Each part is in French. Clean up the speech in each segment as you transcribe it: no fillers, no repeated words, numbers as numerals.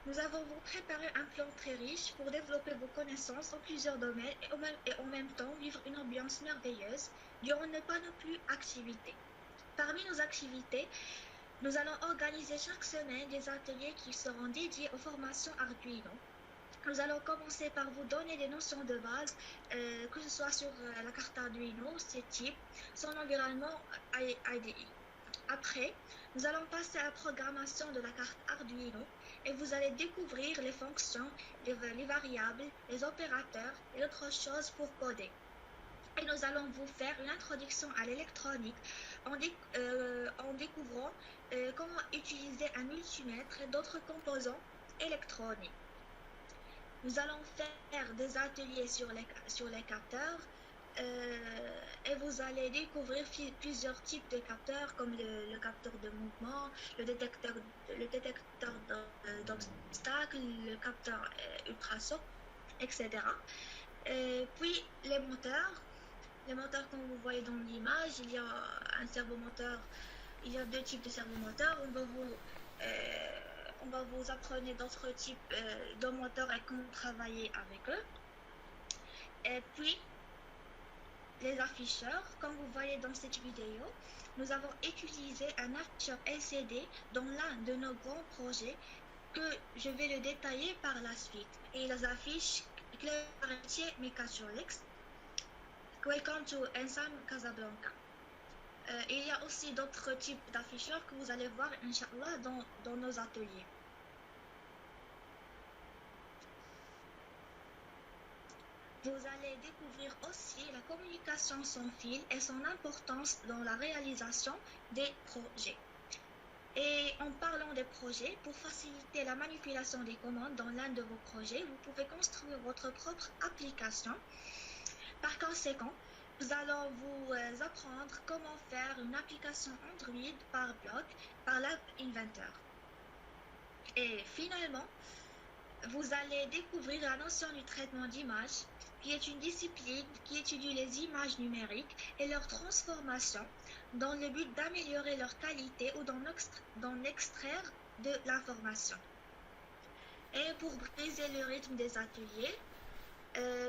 Nous avons vous préparé un plan très riche pour développer vos connaissances dans plusieurs domaines et en même temps vivre une ambiance merveilleuse durant ne pas nos plus activités. Parmi nos activités, nous allons organiser chaque semaine des ateliers qui seront dédiés aux formations Arduino. Nous allons commencer par vous donner des notions de base, que ce soit sur la carte Arduino, ses types, son environnement IDE. Après, nous allons passer à la programmation de la carte Arduino et vous allez découvrir les fonctions, les variables, les opérateurs et d'autres choses pour coder. Et nous allons vous faire une introduction à l'électronique en découvrant comment utiliser un multimètre et d'autres composants électroniques. Nous allons faire des ateliers sur les capteurs et vous allez découvrir plusieurs types de capteurs comme le capteur de mouvement, le détecteur d'obstacles, le capteur ultrason, etc. Puis les moteurs. Les moteurs, comme vous voyez dans l'image, il y a un servomoteur, il y a deux types de servomoteurs. On va vous apprendre d'autres types de moteurs et comment travailler avec eux. Et puis, les afficheurs, comme vous voyez dans cette vidéo, nous avons utilisé un afficheur LCD dans l'un de nos grands projets que je vais le détailler par la suite. Et les affiches Club Arrêtier Mechatronics. Welcome to Ensam Casablanca. Il y a aussi d'autres types d'afficheurs que vous allez voir, Inch'Allah, dans nos ateliers. Vous allez découvrir aussi la communication sans fil et son importance dans la réalisation des projets. Et en parlant des projets, pour faciliter la manipulation des commandes dans l'un de vos projets, vous pouvez construire votre propre application. Par conséquent, nous allons vous apprendre comment faire une application Android par bloc par l'App Inventor. Et finalement, vous allez découvrir la notion du traitement d'image, qui est une discipline qui étudie les images numériques et leur transformation dans le but d'améliorer leur qualité ou d'en extraire de l'information. Et pour briser le rythme des ateliers,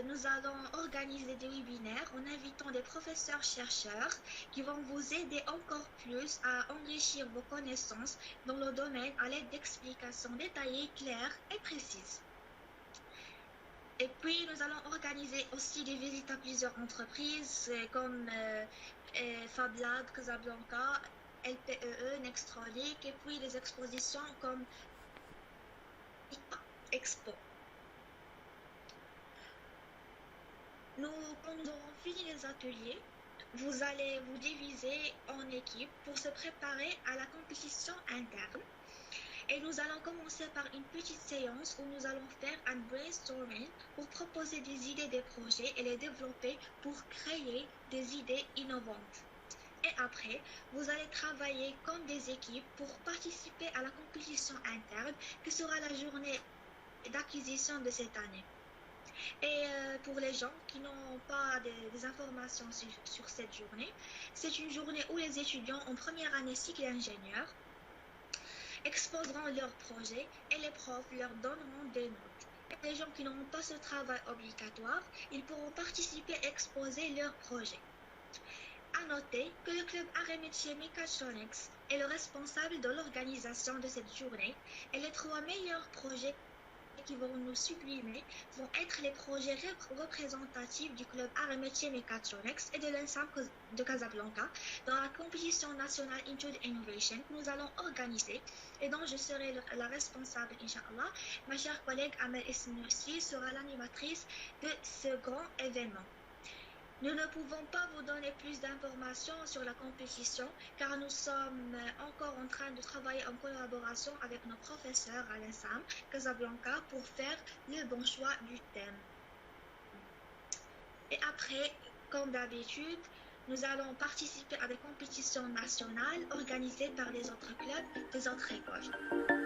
nous allons organiser des webinaires en invitant des professeurs-chercheurs qui vont vous aider encore plus à enrichir vos connaissances dans le domaine à l'aide d'explications détaillées, claires et précises. Et puis, nous allons organiser aussi des visites à plusieurs entreprises comme Fab Lab, Casablanca, LPEE, Nextronic, et puis des expositions comme Expo. Quand nous aurons fini les ateliers, vous allez vous diviser en équipes pour se préparer à la compétition interne. Et nous allons commencer par une petite séance où nous allons faire un brainstorming pour proposer des idées des projets et les développer pour créer des idées innovantes. Et après, vous allez travailler comme des équipes pour participer à la compétition interne qui sera la journée d'acquisition de cette année. Et pour les gens qui n'ont pas des informations sur cette journée, c'est une journée où les étudiants en première année cycle ingénieur exposeront leurs projets et les profs leur donneront des notes. Et les gens qui n'auront pas ce travail obligatoire, ils pourront participer et exposer leurs projets. À noter que le club Arts et Métiers Mechatronics est le responsable de l'organisation de cette journée et les 3 meilleurs projets qui vont nous sublimer vont être les projets représentatifs du club Arts et Métiers Mechatronics et de l'Ensam de Casablanca dans la compétition nationale Into the Innovation que nous allons organiser et dont je serai la responsable, Inch'Allah. Ma chère collègue Amel Esnoussi sera l'animatrice de ce grand événement. Nous ne pouvons pas vous donner plus d'informations sur la compétition car nous sommes encore en train de travailler en collaboration avec nos professeurs à l'Ensam Casablanca pour faire le bon choix du thème. Et après, comme d'habitude, nous allons participer à des compétitions nationales organisées par les autres clubs des autres écoles.